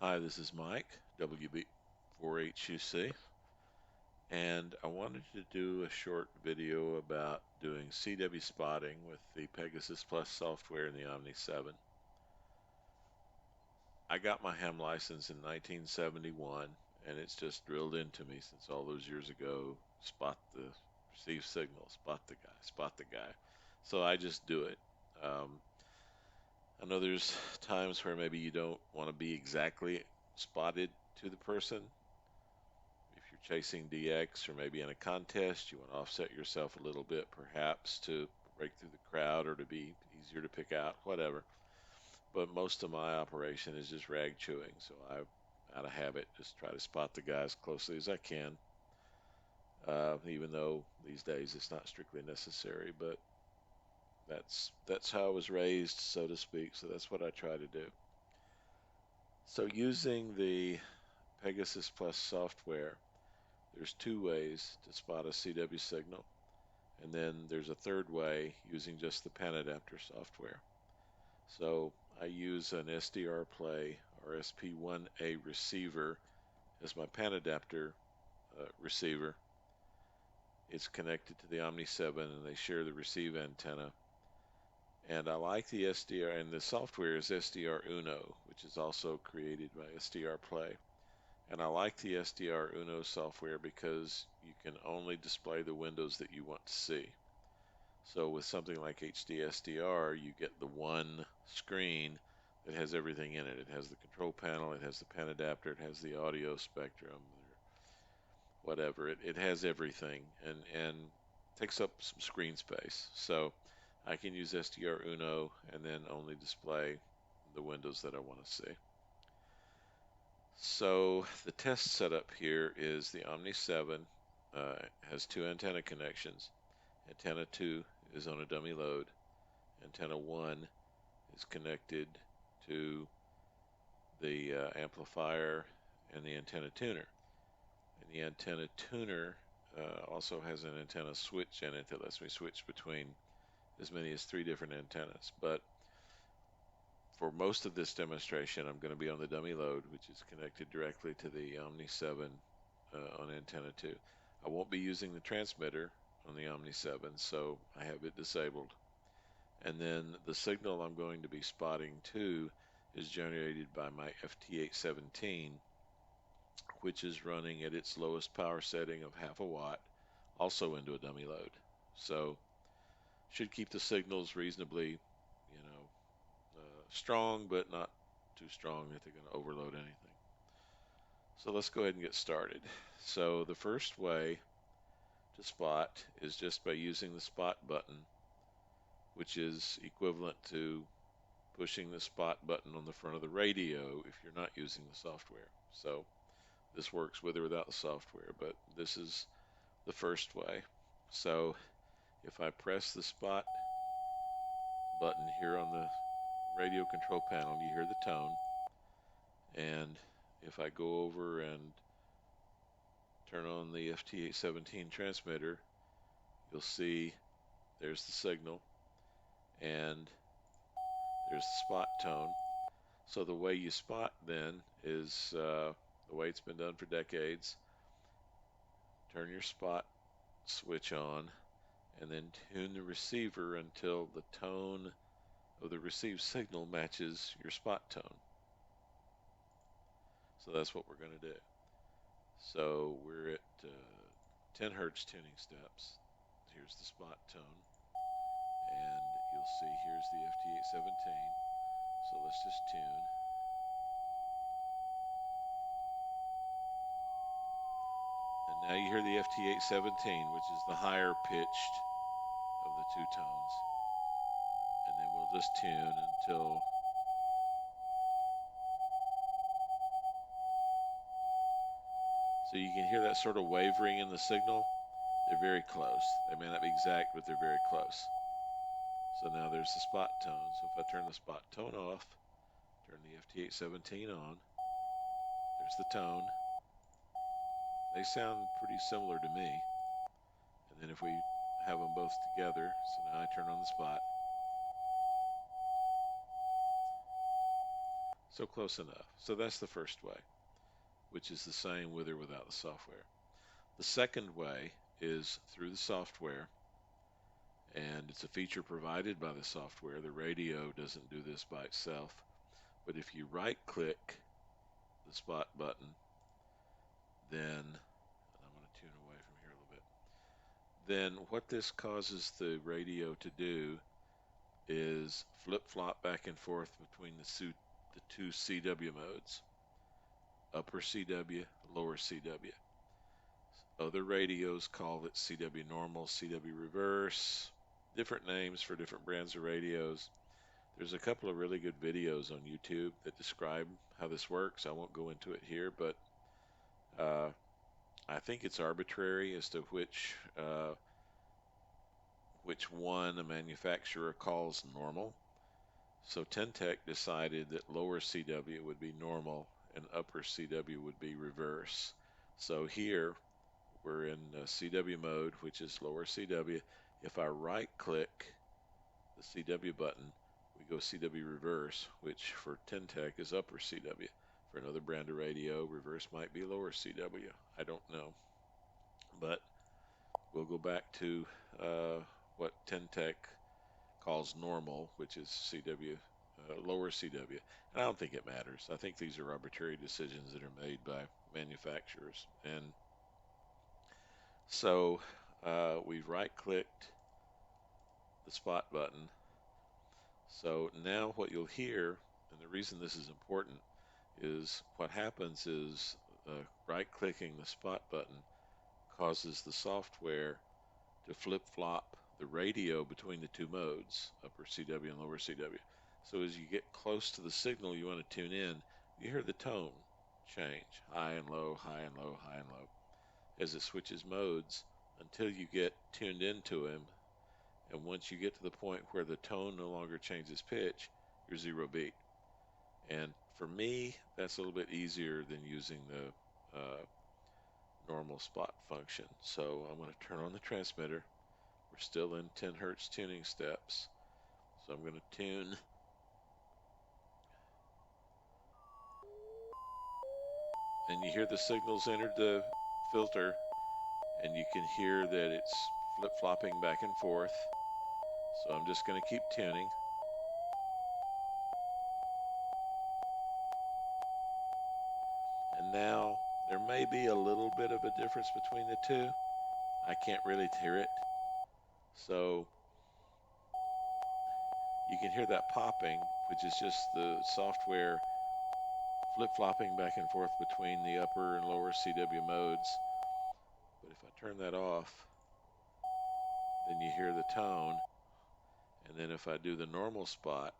Hi, this is Mike, WB4HUC, and I wanted to do a short video about doing CW spotting with the Pegasus Plus software in the Omni 7. I got my ham license in 1971, and it's just drilled into me since all those years ago. Spot the received signal, spot the guy, spot the guy. So I just do it. Um, I know there's times where maybe you don't want to be exactly spotted to the person. If you're chasing DX or maybe in a contest, you want to offset yourself a little bit, perhaps to break through the crowd or to be easier to pick out, whatever. But most of my operation is just rag chewing, so I, out of habit, just try to spot the guy as closely as I can. Even though these days it's not strictly necessary, but that's how I was raised, so to speak. So that's what I try to do. So using the Pegasus Plus software, there's two ways to spot a CW signal, and then there's a third way using just the pan adapter software. So I use an SDR Play or SP1A receiver as my pan adapter receiver. It's connected to the Omni 7 and they share the receive antenna. And I like the SDR, and the software is SDR Uno, which is also created by SDR Play. And I like the SDR Uno software because you can only display the windows that you want to see. So with something like HD SDR, you get the one screen that has everything in it. It has the control panel, it has the pan adapter, it has the audio spectrum, or whatever. It has everything and takes up some screen space. So I can use SDR Uno and then only display the windows that I want to see. So the test setup here is the Omni 7 has two antenna connections. Antenna 2 is on a dummy load. Antenna 1 is connected to the amplifier and the antenna tuner. And the antenna tuner also has an antenna switch in it that lets me switch between as many as 3 different antennas. But for most of this demonstration, I'm going to be on the dummy load, which is connected directly to the Omni 7 on antenna 2. I won't be using the transmitter on the Omni 7, so I have it disabled. And then the signal I'm going to be spotting too is generated by my FT817, which is running at its lowest power setting of 1/2 a watt, also into a dummy load. So should keep the signals reasonably, strong, but not too strong that they're going to overload anything. So let's go ahead and get started. So the first way to spot is just by using the spot button, which is equivalent to pushing the spot button on the front of the radio if you're not using the software. So this works with or without the software, but this is the first way. So if I press the spot button here on the radio control panel, you hear the tone. And if I go over and turn on the FT817 transmitter, you'll see there's the signal and there's the spot tone. So the way you spot then is the way it's been done for decades. Turn your spot switch on and then tune the receiver until the tone of the received signal matches your spot tone. So that's what we're going to do. So we're at 10 hertz tuning steps. Here's the spot tone, and you'll see here's the FT817. So let's just tune. And now you hear the FT817, which is the higher pitched of the two tones. And then we'll just tune until so you can hear that sort of wavering in the signal. They're very close. They may not be exact, but they're very close. So now there's the spot tone. So if I turn the spot tone off, turn the FT817 on, there's the tone. They sound pretty similar to me. And then if we have them both together, so now I turn on the spot. So close enough. So that's the first way, which is the same with or without the software. The second way is through the software, and it's a feature provided by the software. The radio doesn't do this by itself, but if you right-click the spot button, then, and I want to tune away from here a little bit, then what this causes the radio to do is flip-flop back and forth between the two CW modes, upper CW, lower CW. Other radios call it CW normal, CW reverse, different names for different brands of radios. There's a couple of really good videos on YouTube that describe how this works. I won't go into it here, but I think it's arbitrary as to which one a manufacturer calls normal. So Ten Tec decided that lower CW would be normal and upper CW would be reverse. So here we're in CW mode, which is lower CW. If I right click the CW button, we go CW reverse, which for Ten Tec is upper CW. For another brand of radio, reverse might be lower CW. I don't know. But we'll go back to what Ten Tec calls normal, which is CW, lower CW. And I don't think it matters. I think these are arbitrary decisions that are made by manufacturers. And so we've right-clicked the spot button. So now what you'll hear, and the reason this is important, is what happens is right-clicking the spot button causes the software to flip-flop the radio between the two modes, upper CW and lower CW. So as you get close to the signal you want to tune in, you hear the tone change, high and low, high and low, high and low, as it switches modes until you get tuned into him. And once you get to the point where the tone no longer changes pitch, you're zero beat. And for me, that's a little bit easier than using the normal spot function. So I'm going to turn on the transmitter. We're still in 10 hertz tuning steps. So I'm going to tune. And you hear the signals entered the filter, and you can hear that it's flip-flopping back and forth. So I'm just going to keep tuning. And now there may be a little bit of a difference between the two. I can't really hear it. So you can hear that popping, which is just the software flip-flopping back and forth between the upper and lower CW modes. But if I turn that off, then you hear the tone. And then if I do the normal spot,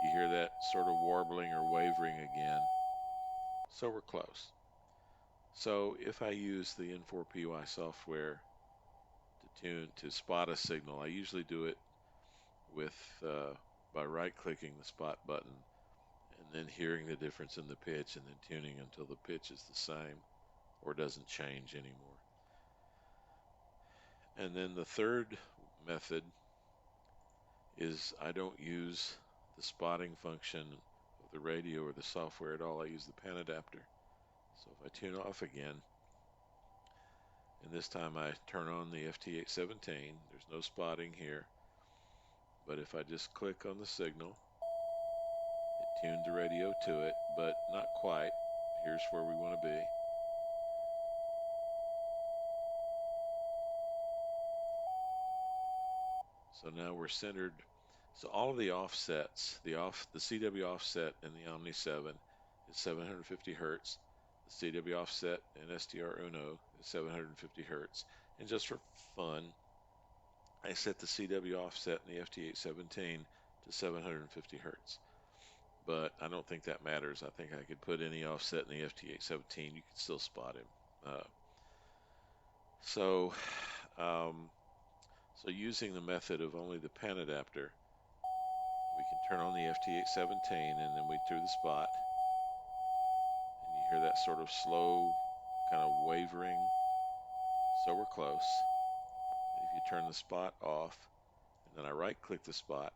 you hear that sort of warbling or wavering again. So we're close. So if I use the N4PY software to spot a signal, I usually do it with by right-clicking the spot button and then hearing the difference in the pitch and then tuning until the pitch is the same or doesn't change anymore. And then the third method is I don't use the spotting function of the radio or the software at all. I use the pan adapter. So if I tune off again, and this time I turn on the FT817, there's no spotting here, but if I just click on the signal, it tuned the radio to it, but not quite. Here's where we want to be. So now we're centered. So all of the offsets, the CW offset in the Omni 7 is 750 hertz. The CW offset in SDR Uno is 750 hertz. And just for fun, I set the CW offset in the FT817 to 750 hertz. But I don't think that matters. I think I could put any offset in the FT817. You can still spot him. So using the method of only the pan adapter, we can turn on the FT817 and then we do the spot. And you hear that sort of slow kind of wavering. So we're close. If you turn the spot off, and Then I right click the spot.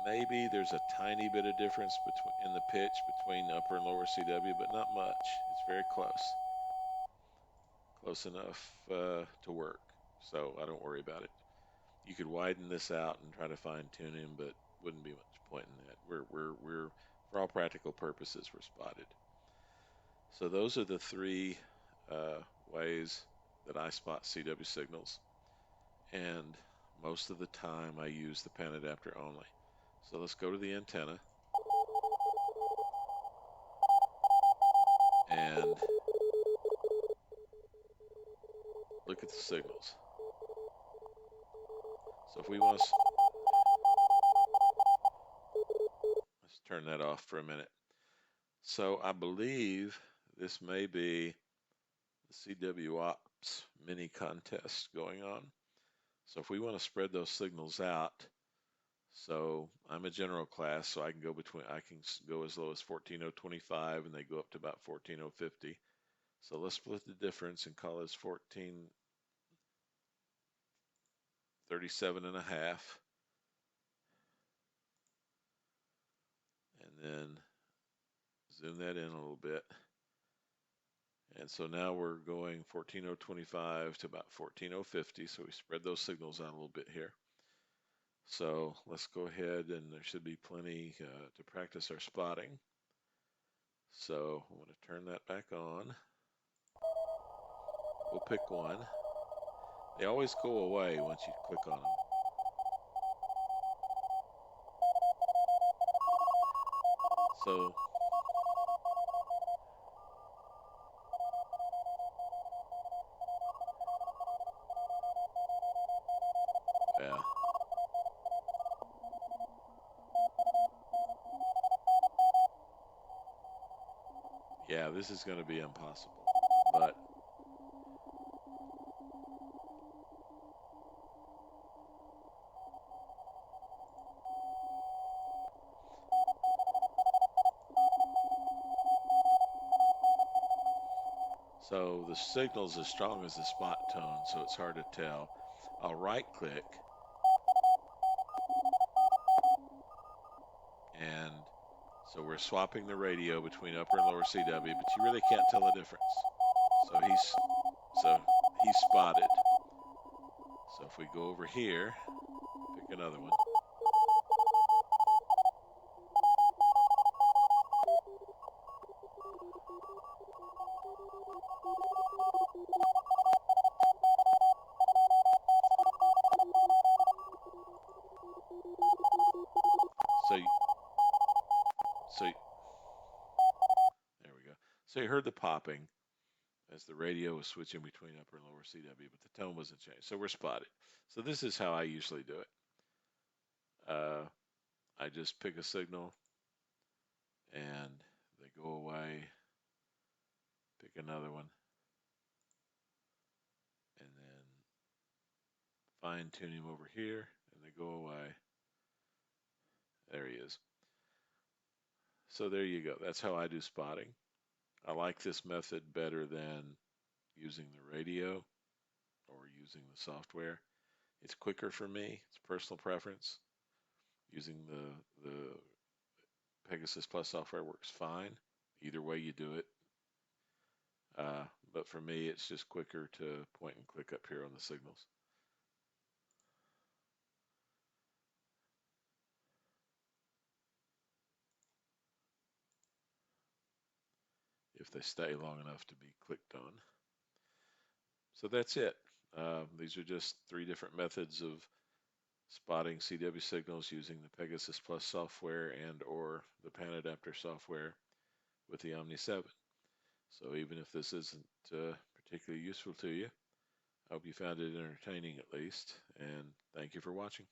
Maybe there's a tiny bit of difference in the pitch between upper and lower CW, but not much. It's very close. Close enough to work. So I don't worry about it. You could widen this out and try to fine tune him, but wouldn't be much point in that. We're for all practical purposes, we're spotted. So those are the three ways that I spot CW signals, and most of the time I use the pan adapter only. So let's go to the antenna and look at the signals. So if we want to, let's turn that off for a minute. So I believe this may be the CW Ops mini contest going on. So if we want to spread those signals out, so I'm a general class, so I can go as low as 14025 and they go up to about 14050. So let's split the difference and call this 1437 and a half. And then zoom that in a little bit. And so now we're going 14025 to about 14050. So we spread those signals out a little bit here. So let's go ahead, and there should be plenty to practice our spotting. So I'm going to turn that back on. We'll pick one. They always go away once you click on them. So yeah. Yeah, this is going to be impossible. But so the signal's as strong as the spot tone, so it's hard to tell. I'll right click, and so we're swapping the radio between upper and lower CW, but you really can't tell the difference. So he's spotted. So if we go over here, pick another one. So there we go. So you heard the popping as the radio was switching between upper and lower CW, but the tone wasn't changed. So we're spotted. So this is how I usually do it. I just pick a signal and they go away. Pick another one. And then fine tune him over here and they go away. There he is. So there you go. That's how I do spotting. I like this method better than using the radio or using the software. It's quicker for me. It's personal preference. Using the Pegasus Plus software works fine. Either way you do it. But for me, it's just quicker to point and click up here on the signals. If they stay long enough to be clicked on. So that's it. These are just three different methods of spotting CW signals using the Pegasus Plus software and or the pan adapter software with the Omni 7. So even if this isn't particularly useful to you, I hope you found it entertaining at least, and thank you for watching.